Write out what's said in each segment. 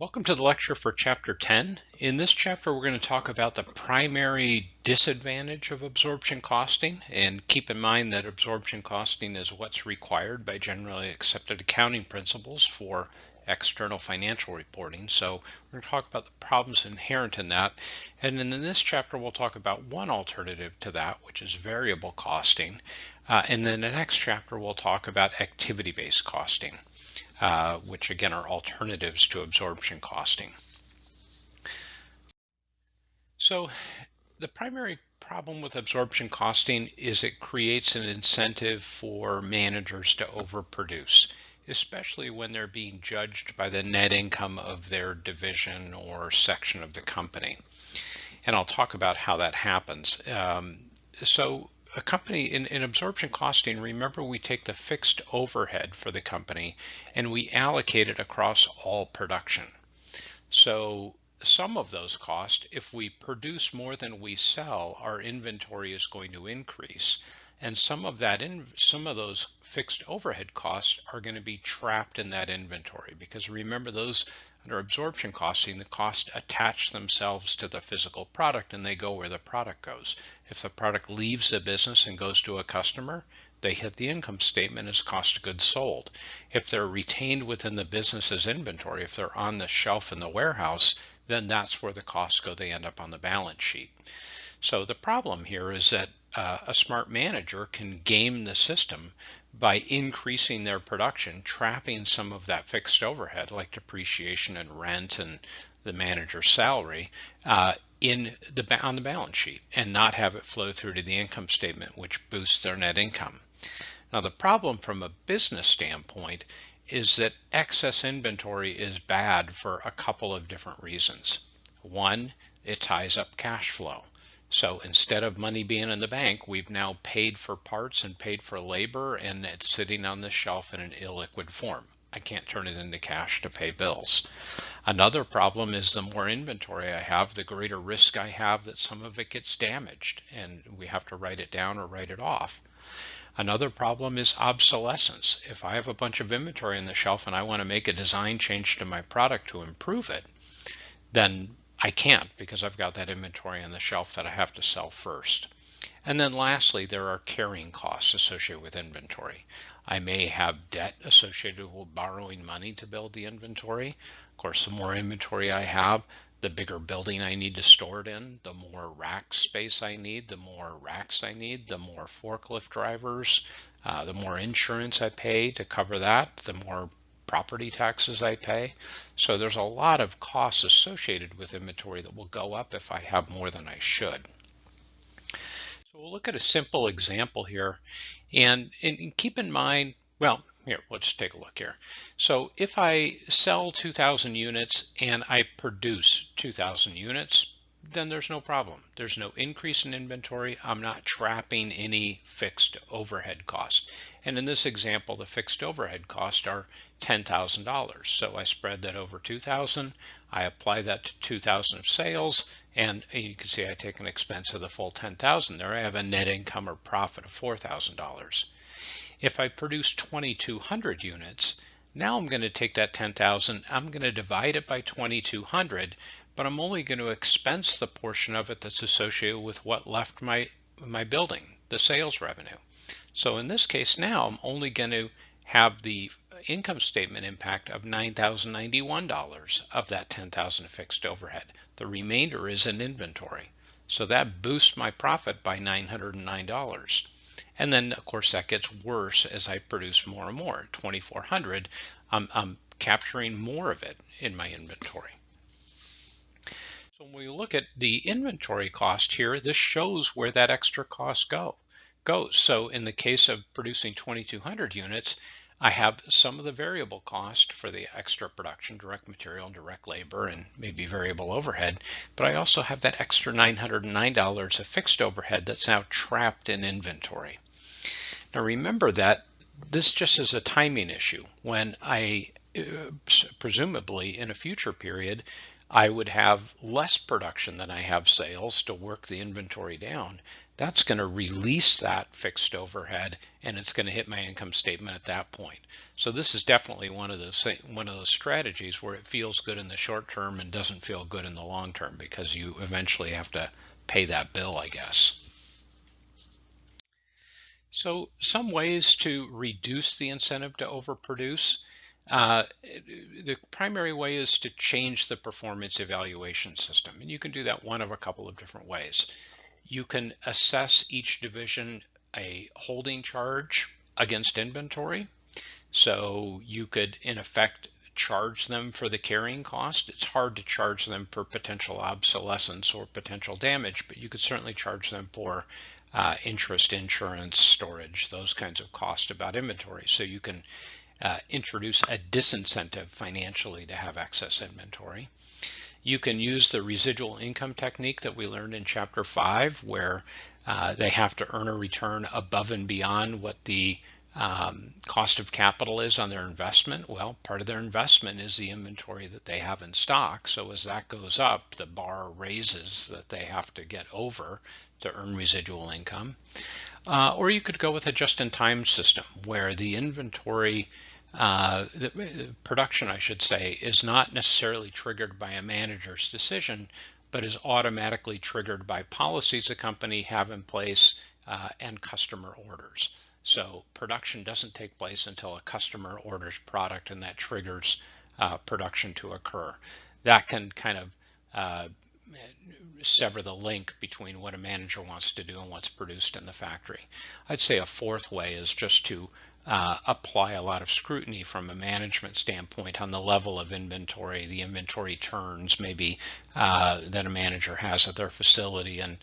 Welcome to the lecture for Chapter 10. In this chapter, we're going to talk about the primary disadvantage of absorption costing. And keep in mind that absorption costing is what's required by generally accepted accounting principles for external financial reporting. So we're going to talk about the problems inherent in that. And then in this chapter, we'll talk about one alternative to that, which is variable costing. And then the next chapter, we'll talk about activity-based costing. Which again are alternatives to absorption costing. So the primary problem with absorption costing is it creates an incentive for managers to overproduce, especially when they're being judged by the net income of their division or section of the company. And I'll talk about how that happens. So a company in absorption costing, remember we take the fixed overhead for the company and we allocate it across all production. So some of those costs, if we produce more than we sell, our inventory is going to increase. And some of those fixed overhead costs are going to be trapped in that inventory, because remember, those under absorption costing, the costs attach themselves to the physical product and they go where the product goes. If the product leaves the business and goes to a customer, they hit the income statement as cost of goods sold. If they're retained within the business's inventory, if they're on the shelf in the warehouse, then that's where the costs go. They end up on the balance sheet. So the problem here is that a smart manager can game the system by increasing their production, trapping some of that fixed overhead like depreciation and rent and the manager's salary on the balance sheet, and not have it flow through to the income statement, which boosts their net income. Now the problem from a business standpoint is that excess inventory is bad for a couple of different reasons. One, it ties up cash flow. So instead of money being in the bank, we've now paid for parts and paid for labor, and it's sitting on the shelf in an illiquid form. I can't turn it into cash to pay bills. Another problem is the more inventory I have, the greater risk I have that some of it gets damaged and we have to write it down or write it off. Another problem is obsolescence. If I have a bunch of inventory on the shelf and I want to make a design change to my product to improve it, then I can't, because I've got that inventory on the shelf that I have to sell first. And then lastly, there are carrying costs associated with inventory. I may have debt associated with borrowing money to build the inventory. Of course, the more inventory I have, the bigger building I need to store it in, the more rack space I need, the more racks I need, the more forklift drivers, the more insurance I pay to cover that, the more property taxes I pay. So there's a lot of costs associated with inventory that will go up if I have more than I should. So we'll look at a simple example here, and keep in mind, well, here, let's take a look here. So if I sell 2,000 units and I produce 2,000 units, then there's no problem. There's no increase in inventory. I'm not trapping any fixed overhead costs. And in this example, the fixed overhead costs are $10,000. So I spread that over 2,000. I apply that to 2,000 of sales, and you can see I take an expense of the full 10,000 there. I have a net income or profit of $4,000. If I produce 2,200 units, now I'm going to take that 10,000, I'm going to divide it by 2,200, but I'm only going to expense the portion of it that's associated with what left my building, the sales revenue. So in this case now, I'm only going to have the income statement impact of $9,091 of that 10,000 fixed overhead. The remainder is in inventory. So that boosts my profit by $909. And then of course that gets worse as I produce more and more. 2,400, I'm capturing more of it in my inventory. So when we look at the inventory cost here, this shows where that extra cost goes. So in the case of producing 2,200 units, I have some of the variable cost for the extra production, direct material and direct labor, and maybe variable overhead, but I also have that extra $909 of fixed overhead that's now trapped in inventory. Now remember that this just is a timing issue. When I presumably in a future period, I would have less production than I have sales to work the inventory down. That's going to release that fixed overhead, and it's going to hit my income statement at that point. So this is definitely one of those strategies where it feels good in the short term and doesn't feel good in the long term, because you eventually have to pay that bill, I guess. So some ways to reduce the incentive to overproduce. The primary way is to change the performance evaluation system. And you can do that one of a couple of different ways. You can assess each division a holding charge against inventory. So you could, in effect, charge them for the carrying cost. It's hard to charge them for potential obsolescence or potential damage, but you could certainly charge them for interest, insurance, storage, those kinds of costs about inventory. So you can introduce a disincentive financially to have excess inventory. You can use the residual income technique that we learned in Chapter 5, where they have to earn a return above and beyond what the cost of capital is on their investment. Well, part of their investment is the inventory that they have in stock. So as that goes up, the bar raises that they have to get over to earn residual income. Or you could go with a just-in-time system where the inventory, the production, I should say, is not necessarily triggered by a manager's decision, but is automatically triggered by policies a company have in place and customer orders. So production doesn't take place until a customer orders product, and that triggers production to occur. That can kind of sever the link between what a manager wants to do and what's produced in the factory. I'd say a fourth way is just to apply a lot of scrutiny from a management standpoint on the level of inventory, the inventory turns maybe that a manager has at their facility, and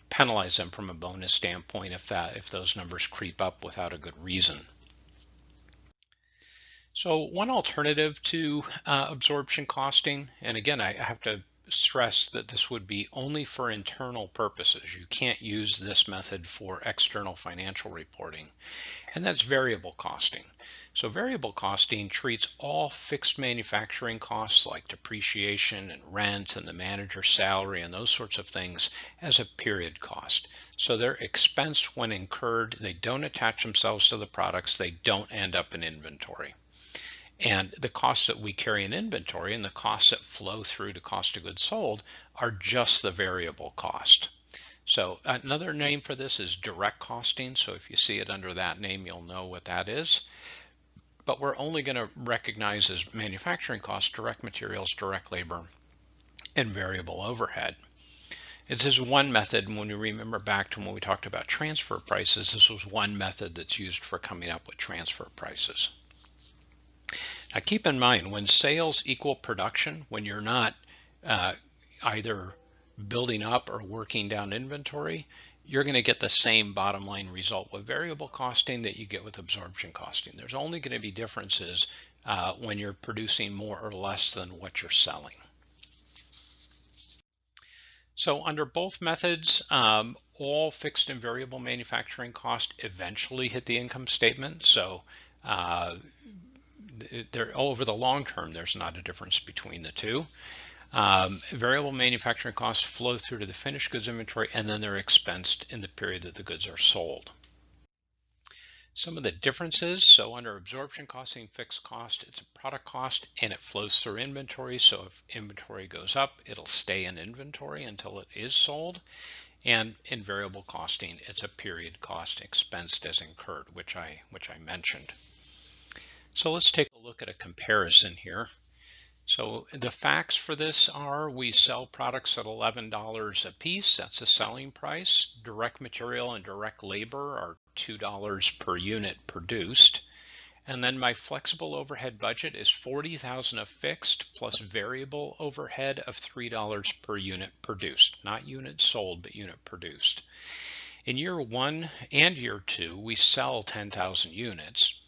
penalize them from a bonus standpoint if those numbers creep up without a good reason. So one alternative to absorption costing, and again, I have to stress that this would be only for internal purposes. You can't use this method for external financial reporting, and that's variable costing. So variable costing treats all fixed manufacturing costs like depreciation and rent and the manager's salary and those sorts of things as a period cost. So they're expensed when incurred. They don't attach themselves to the products. They don't end up in inventory. And the costs that we carry in inventory and the costs that flow through to cost of goods sold are just the variable cost. So another name for this is direct costing. So if you see it under that name, you'll know what that is. But we're only going to recognize as manufacturing costs direct materials, direct labor, and variable overhead. This is one method, and when you remember back to when we talked about transfer prices, this was one method that's used for coming up with transfer prices. Now keep in mind, when sales equal production, when you're not either building up or working down inventory, you're going to get the same bottom line result with variable costing that you get with absorption costing. There's only going to be differences when you're producing more or less than what you're selling. So under both methods, all fixed and variable manufacturing costs eventually hit the income statement. So over the long term, there's not a difference between the two. Variable manufacturing costs flow through to the finished goods inventory, and then they're expensed in the period that the goods are sold. Some of the differences, so under absorption costing, fixed cost, it's a product cost and it flows through inventory. So if inventory goes up, it'll stay in inventory until it is sold. And in variable costing, it's a period cost expensed as incurred, which I mentioned. So let's take a look at a comparison here. So the facts for this are we sell products at $11 a piece. That's a selling price. Direct material and direct labor are $2 per unit produced. And then my flexible overhead budget is $40,000 of fixed plus variable overhead of $3 per unit produced. Not unit sold, but unit produced. In year 1 and year 2, we sell 10,000 units.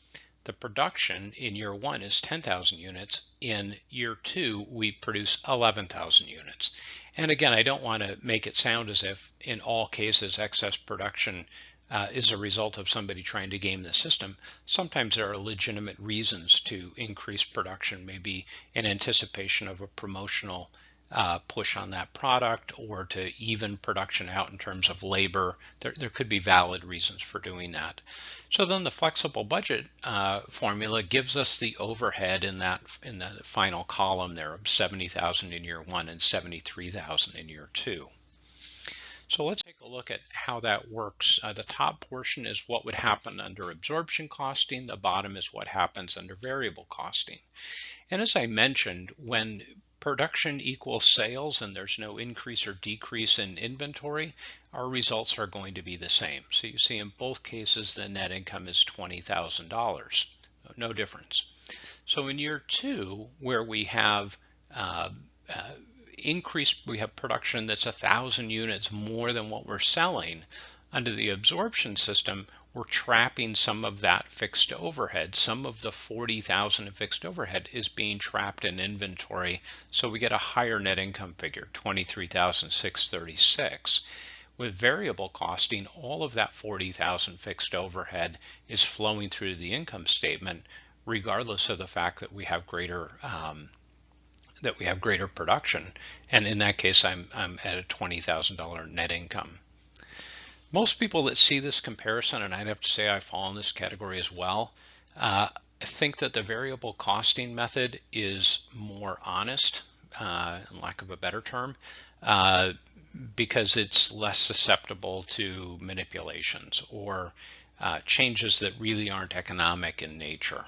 The production in year 1 is 10,000 units. In year 2, we produce 11,000 units. And again, I don't want to make it sound as if in all cases excess production is a result of somebody trying to game the system. Sometimes there are legitimate reasons to increase production, maybe in anticipation of a promotional push on that product, or to even production out in terms of labor. There could be valid reasons for doing that. So then the flexible budget formula gives us the overhead in the final column there of 70,000 in year 1 and 73,000 in year 2. So let's take a look at how that works. The top portion is what would happen under absorption costing. The bottom is what happens under variable costing. And as I mentioned, when production equals sales and there's no increase or decrease in inventory, our results are going to be the same. So you see in both cases, the net income is $20,000, no difference. So in year 2, where we have we have production that's 1,000 units more than what we're selling, under the absorption system, we're trapping some of that fixed overhead. Some of the 40,000 in fixed overhead is being trapped in inventory. So we get a higher net income figure, 23,636. With variable costing, all of that 40,000 fixed overhead is flowing through the income statement, regardless of the fact that we have greater production, and in that case I'm at a $20,000 net income. Most people that see this comparison, and I'd have to say I fall in this category as well, think that the variable costing method is more honest, in lack of a better term, because it's less susceptible to manipulations or changes that really aren't economic in nature.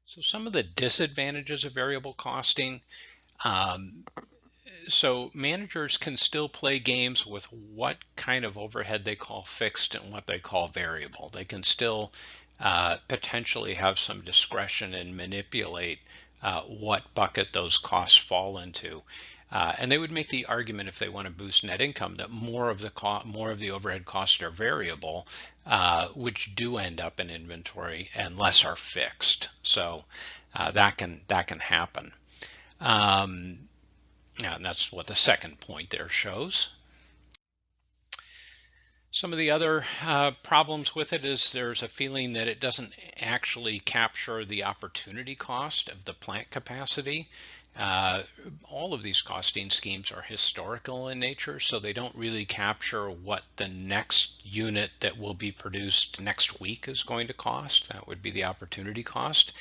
So some of the disadvantages of variable costing. So managers can still play games with what kind of overhead they call fixed and what they call variable. They can still potentially have some discretion and manipulate what bucket those costs fall into. And they would make the argument, if they want to boost net income, that more of the overhead costs are variable, which do end up in inventory, and less are fixed. So that can happen. And that's what the second point there shows. Some of the other problems with it is there's a feeling that it doesn't actually capture the opportunity cost of the plant capacity. All of these costing schemes are historical in nature, so they don't really capture what the next unit that will be produced next week is going to cost. That would be the opportunity cost.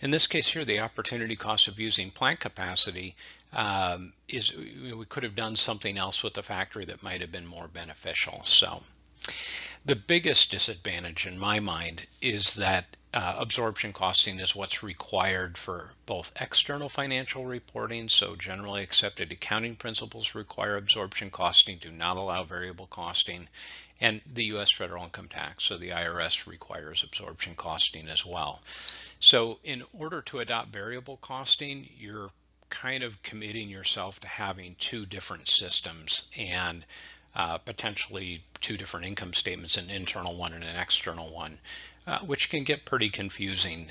In this case here, the opportunity cost of using plant capacity is we could have done something else with the factory that might have been more beneficial. So the biggest disadvantage in my mind is that absorption costing is what's required for both external financial reporting. So generally accepted accounting principles require absorption costing, do not allow variable costing, and the U.S. federal income tax, so the IRS, requires absorption costing as well. So in order to adopt variable costing, you're kind of committing yourself to having two different systems and potentially two different income statements, an internal one and an external one, which can get pretty confusing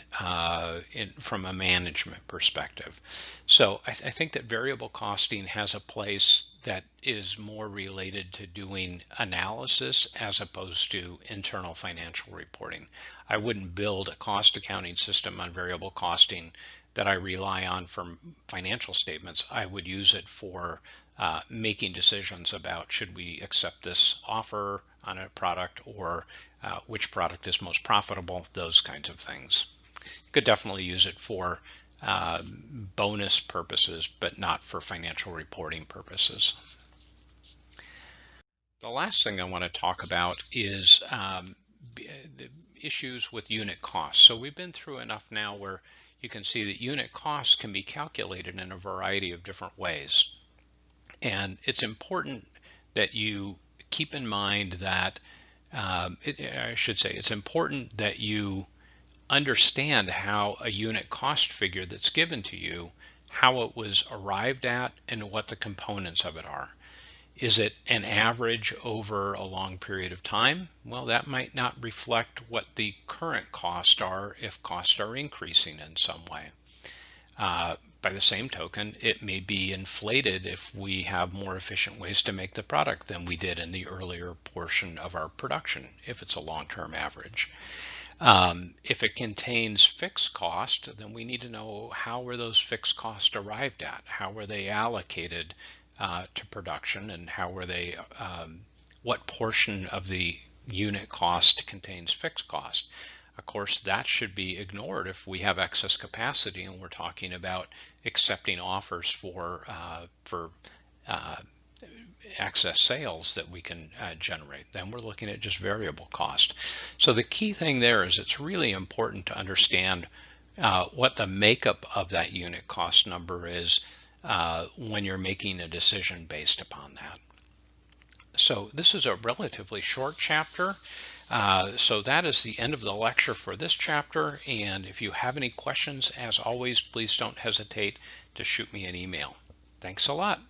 from a management perspective. So I think that variable costing has a place that is more related to doing analysis as opposed to internal financial reporting. I wouldn't build a cost accounting system on variable costing that I rely on from financial statements. I would use it for making decisions about should we accept this offer on a product, or which product is most profitable, those kinds of things. You could definitely use it for bonus purposes, but not for financial reporting purposes. The last thing I want to talk about is the issues with unit costs. So we've been through enough now where you can see that unit costs can be calculated in a variety of different ways. And it's important that you keep in mind that, it's important that you understand how a unit cost figure that's given to you, how it was arrived at, and what the components of it are. Is it an average over a long period of time? Well, that might not reflect what the current costs are if costs are increasing in some way. By the same token, it may be inflated if we have more efficient ways to make the product than we did in the earlier portion of our production, if it's a long-term average. If it contains fixed cost, then we need to know how were those fixed costs arrived at? How were they allocated to production, and how were they, what portion of the unit cost contains fixed cost? Of course, that should be ignored if we have excess capacity and we're talking about accepting offers for excess sales that we can generate. Then we're looking at just variable cost. So the key thing there is it's really important to understand what the makeup of that unit cost number is when you're making a decision based upon that. So this is a relatively short chapter. So that is the end of the lecture for this chapter. And if you have any questions, as always, please don't hesitate to shoot me an email. Thanks a lot.